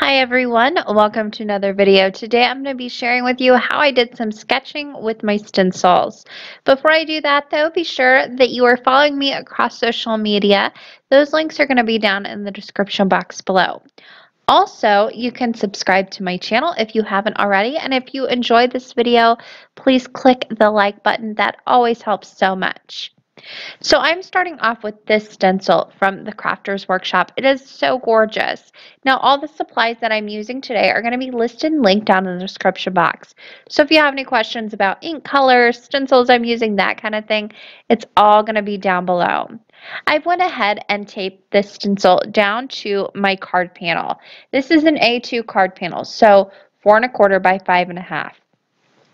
Hi everyone, welcome to another video. Today I'm going to be sharing with you how I did some sketching with my stencils. Before I do that though, be sure that you are following me across social media. Those links are going to be down in the description box below. Also, you can subscribe to my channel if you haven't already, and if you enjoyed this video, please click the like button. That always helps so much. So I'm starting off with this stencil from the Crafters Workshop. It is so gorgeous. Now all the supplies that I'm using today are going to be listed and linked down in the description box. So if you have any questions about ink colors, stencils I'm using, that kind of thing, it's all going to be down below. I went ahead and taped this stencil down to my card panel. This is an A2 card panel, so 4 1/4 by 5 1/2.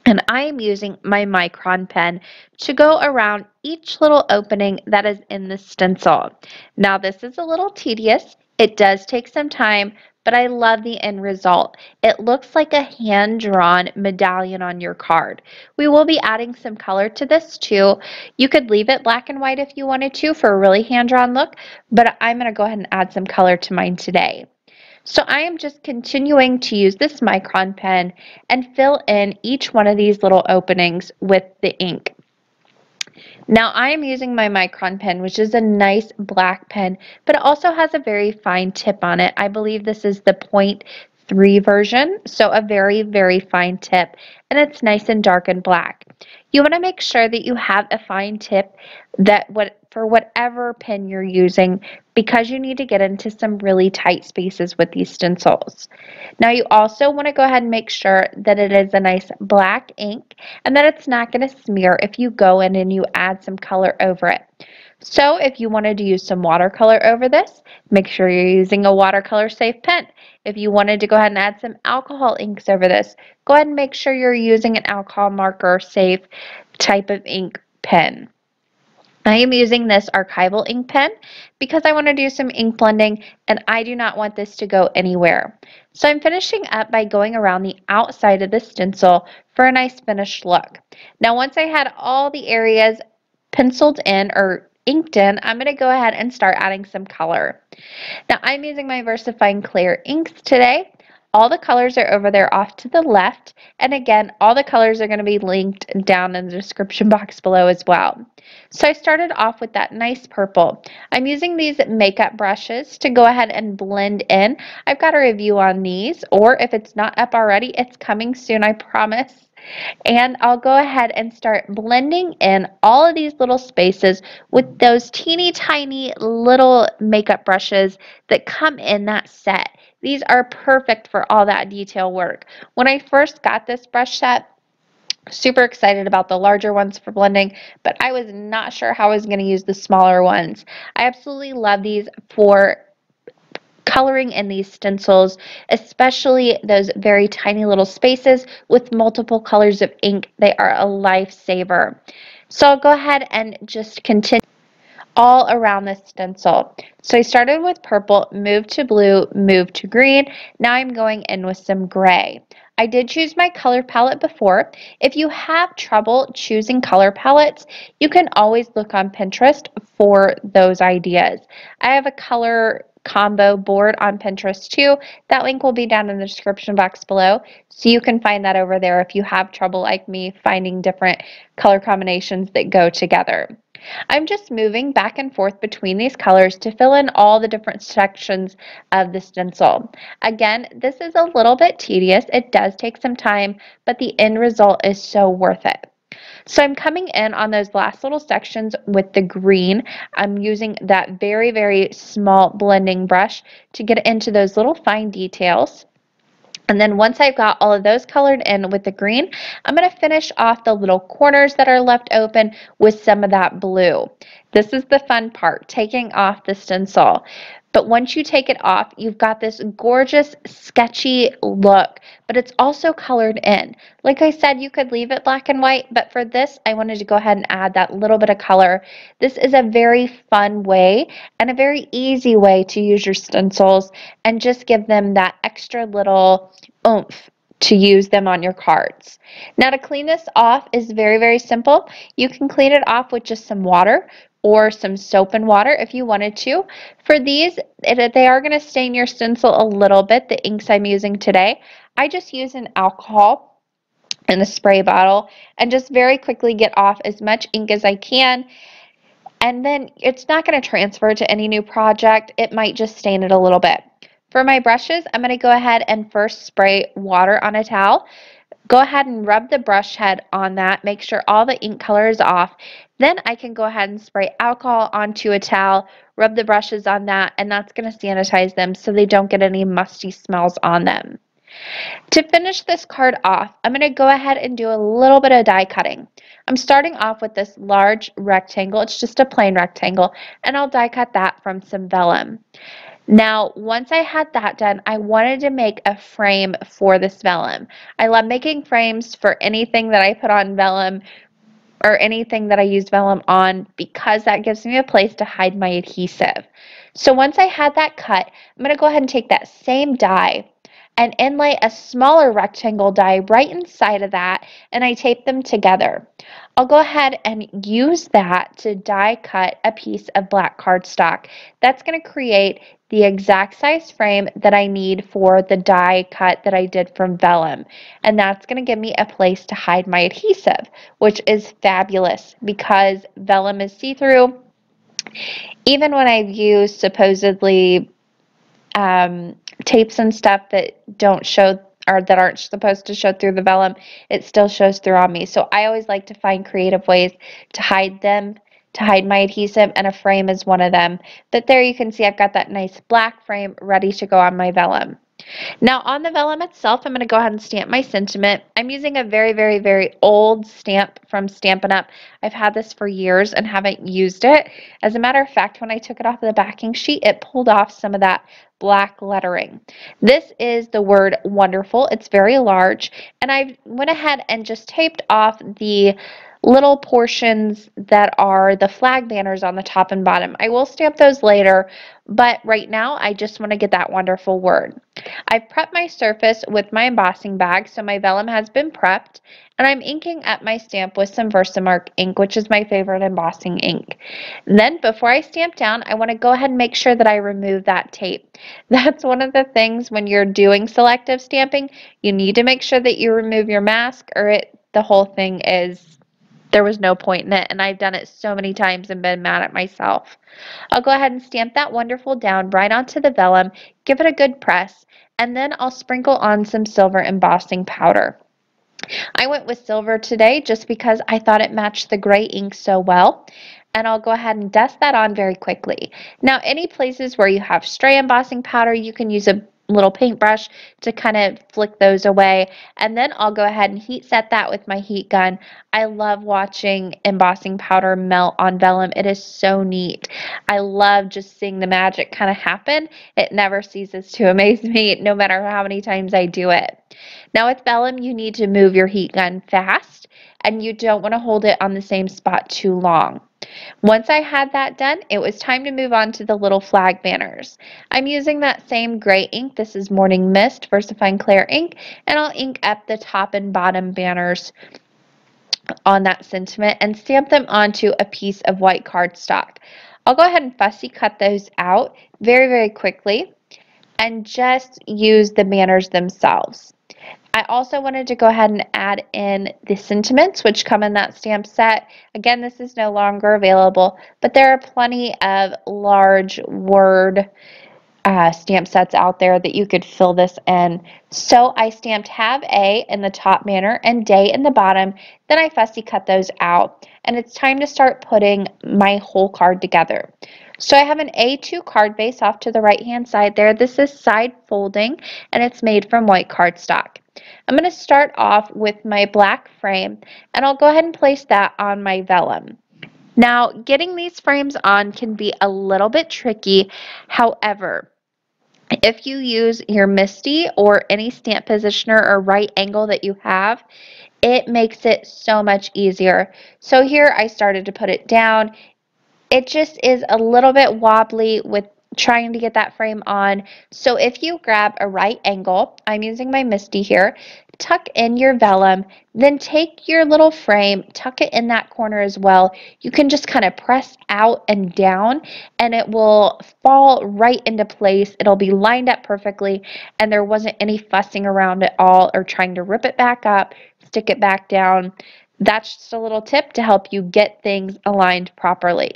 And I am using my micron pen to go around each little opening that is in the stencil. Now this is a little tedious. It does take some time, but I love the end result. It looks like a hand-drawn medallion on your card. We will be adding some color to this too. You could leave it black and white if you wanted to for a really hand-drawn look, but I'm going to go ahead and add some color to mine today. So I am just continuing to use this micron pen and fill in each one of these little openings with the ink. Now I am using my micron pen, which is a nice black pen, but it also has a very fine tip on it. I believe this is the 0.3 version, so a very, very fine tip, and it's nice and dark and black. You want to make sure that you have a fine tip for whatever pen you're using, because you need to get into some really tight spaces with these stencils. Now you also want to go ahead and make sure that it is a nice black ink and that it's not going to smear if you go in and you add some color over it. So if you wanted to use some watercolor over this, make sure you're using a watercolor safe pen. If you wanted to go ahead and add some alcohol inks over this, go ahead and make sure you're using an alcohol marker safe type of ink pen. I am using this archival ink pen because I want to do some ink blending and I do not want this to go anywhere. So I'm finishing up by going around the outside of the stencil for a nice finished look. Now once I had all the areas penciled in or inked in, I'm going to go ahead and start adding some color. Now I'm using my Versafine Clair inks today. All the colors are over there off to the left, and again, all the colors are going to be linked down in the description box below as well. So I started off with that nice purple. I'm using these makeup brushes to go ahead and blend in. I've got a review on these, or if it's not up already, it's coming soon, I promise. And I'll go ahead and start blending in all of these little spaces with those teeny tiny little makeup brushes that come in that set. These are perfect for all that detail work. When I first got this brush set, super excited about the larger ones for blending, but I was not sure how I was going to use the smaller ones. I absolutely love these for coloring in these stencils, especially those very tiny little spaces with multiple colors of ink. They are a lifesaver. So I'll go ahead and just continue all around this stencil. So I started with purple, moved to blue, moved to green. Now I'm going in with some gray. I did choose my color palette before. If you have trouble choosing color palettes, you can always look on Pinterest for those ideas. I have a color combo board on Pinterest too. That link will be down in the description box below, so you can find that over there if you have trouble like me finding different color combinations that go together. I'm just moving back and forth between these colors to fill in all the different sections of the stencil. Again, this is a little bit tedious. It does take some time, but the end result is so worth it. So I'm coming in on those last little sections with the green. I'm using that very, very small blending brush to get into those little fine details. And then once I've got all of those colored in with the green, I'm going to finish off the little corners that are left open with some of that blue. This is the fun part, taking off the stencil. But once you take it off, you've got this gorgeous, sketchy look, but it's also colored in. Like I said, you could leave it black and white, but for this, I wanted to go ahead and add that little bit of color. This is a very fun way and a very easy way to use your stencils and just give them that extra little oomph to use them on your cards. Now to clean this off is very, very simple. You can clean it off with just some water, or some soap and water if you wanted to. For these, they are going to stain your stencil a little bit, the inks I'm using today. I just use an alcohol in a spray bottle and just very quickly get off as much ink as I can. And then it's not going to transfer to any new project. It might just stain it a little bit. For my brushes, I'm going to go ahead and first spray water on a towel. Go ahead and rub the brush head on that. Make sure all the ink color is off. Then I can go ahead and spray alcohol onto a towel, rub the brushes on that, and that's going to sanitize them so they don't get any musty smells on them. To finish this card off, I'm going to go ahead and do a little bit of die cutting. I'm starting off with this large rectangle. It's just a plain rectangle, and I'll die cut that from some vellum. Now, once I had that done, I wanted to make a frame for this vellum. I love making frames for anything that I put on vellum or anything that I use vellum on because that gives me a place to hide my adhesive. So once I had that cut, I'm going to go ahead and take that same die and inlay a smaller rectangle die right inside of that, and I tape them together. I'll go ahead and use that to die cut a piece of black cardstock. That's going to create the exact size frame that I need for the die cut that I did from vellum. And that's going to give me a place to hide my adhesive, which is fabulous because vellum is see-through. Even when I've used supposedly tapes and stuff that don't show or that aren't supposed to show through the vellum, it still shows through on me. So I always like to find creative ways to hide them, to hide my adhesive, and a frame is one of them. But there you can see I've got that nice black frame ready to go on my vellum. Now on the vellum itself, I'm going to go ahead and stamp my sentiment. I'm using a very, very, very old stamp from Stampin' Up. I've had this for years and haven't used it. As a matter of fact, when I took it off of the backing sheet, it pulled off some of that black lettering. This is the word wonderful. It's very large, and I went ahead and just taped off the little portions that are the flag banners on the top and bottom. I will stamp those later, but right now I just want to get that wonderful word. I've prepped my surface with my embossing bag, so my vellum has been prepped, and I'm inking up my stamp with some Versamark ink, which is my favorite embossing ink. Then before I stamp down, I want to go ahead and make sure that I remove that tape. That's one of the things when you're doing selective stamping, you need to make sure that you remove your mask or the whole thing is, there was no point in it, and I've done it so many times and been mad at myself. I'll go ahead and stamp that wonderful down right onto the vellum, give it a good press, and then I'll sprinkle on some silver embossing powder. I went with silver today just because I thought it matched the gray ink so well, and I'll go ahead and dust that on very quickly. Now, any places where you have stray embossing powder, you can use a little paintbrush to kind of flick those away, and then I'll go ahead and heat set that with my heat gun. I love watching embossing powder melt on vellum. It is so neat. I love just seeing the magic kind of happen. It never ceases to amaze me no matter how many times I do it. Now with vellum, you need to move your heat gun fast, and you don't want to hold it on the same spot too long. Once I had that done, it was time to move on to the little flag banners. I'm using that same gray ink. This is Morning Mist Versafine Clair ink, and I'll ink up the top and bottom banners on that sentiment and stamp them onto a piece of white cardstock. I'll go ahead and fussy cut those out very, very quickly and just use the banners themselves. I also wanted to go ahead and add in the sentiments, which come in that stamp set. Again, this is no longer available, but there are plenty of large word stamp sets out there that you could fill this in. So I stamped Have A in the top banner and Day in the bottom. Then I fussy cut those out, and it's time to start putting my whole card together. So I have an A2 card base off to the right hand side there. This is side folding, and it's made from white cardstock. I'm going to start off with my black frame, and I'll go ahead and place that on my vellum. Now, getting these frames on can be a little bit tricky. However, if you use your MISTI or any stamp positioner or right angle that you have, it makes it so much easier. So here I started to put it down. It just is a little bit wobbly with trying to get that frame on. So if you grab a right angle, I'm using my MISTI here, tuck in your vellum, then take your little frame, tuck it in that corner as well. You can just kind of press out and down and it will fall right into place. It'll be lined up perfectly and there wasn't any fussing around at all or trying to rip it back up, stick it back down. That's just a little tip to help you get things aligned properly.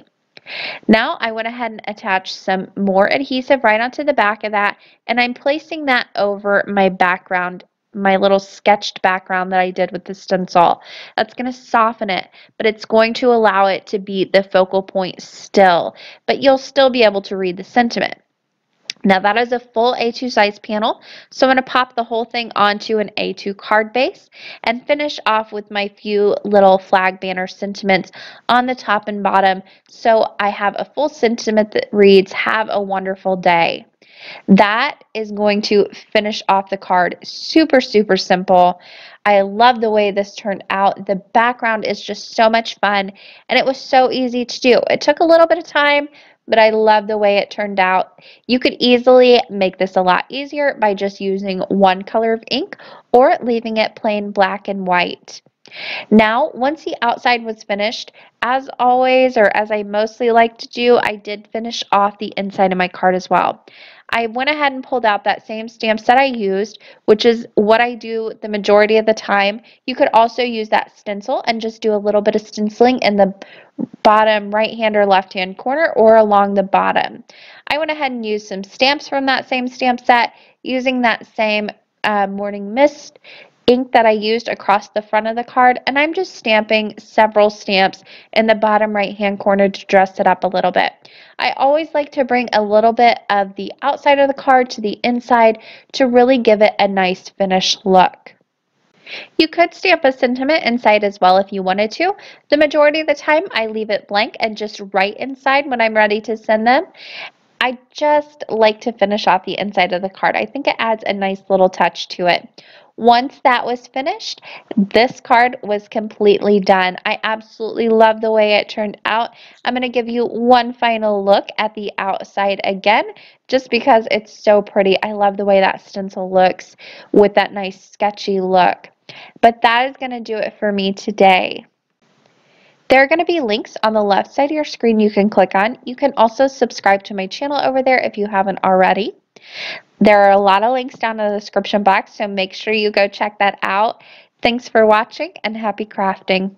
Now I went ahead and attached some more adhesive right onto the back of that, and I'm placing that over my background, my little sketched background that I did with the stencil. That's going to soften it, but it's going to allow it to be the focal point still, but you'll still be able to read the sentiment. Now that is a full A2 size panel, so I'm going to pop the whole thing onto an A2 card base and finish off with my few little flag banner sentiments on the top and bottom, so I have a full sentiment that reads, "Have a wonderful day." That is going to finish off the card. Super, super simple. I love the way this turned out. The background is just so much fun, and it was so easy to do. It took a little bit of time, but I love the way it turned out. You could easily make this a lot easier by just using one color of ink or leaving it plain black and white. Now, once the outside was finished, as always, or as I mostly like to do, I did finish off the inside of my card as well. I went ahead and pulled out that same stamp set I used, which is what I do the majority of the time. You could also use that stencil and just do a little bit of stenciling in the bottom right hand or left hand corner or along the bottom. I went ahead and used some stamps from that same stamp set using that same Morning Mist ink that I used across the front of the card, and I'm just stamping several stamps in the bottom right hand corner to dress it up a little bit. I always like to bring a little bit of the outside of the card to the inside to really give it a nice finished look. You could stamp a sentiment inside as well if you wanted to. The majority of the time I leave it blank and just write inside when I'm ready to send them. I just like to finish off the inside of the card. I think it adds a nice little touch to it. Once that was finished, this card was completely done. I absolutely love the way it turned out. I'm going to give you one final look at the outside again, just because it's so pretty. I love the way that stencil looks with that nice sketchy look. But that is going to do it for me today. There are going to be links on the left side of your screen you can click on. You can also subscribe to my channel over there if you haven't already. There are a lot of links down in the description box, so make sure you go check that out. Thanks for watching and happy crafting.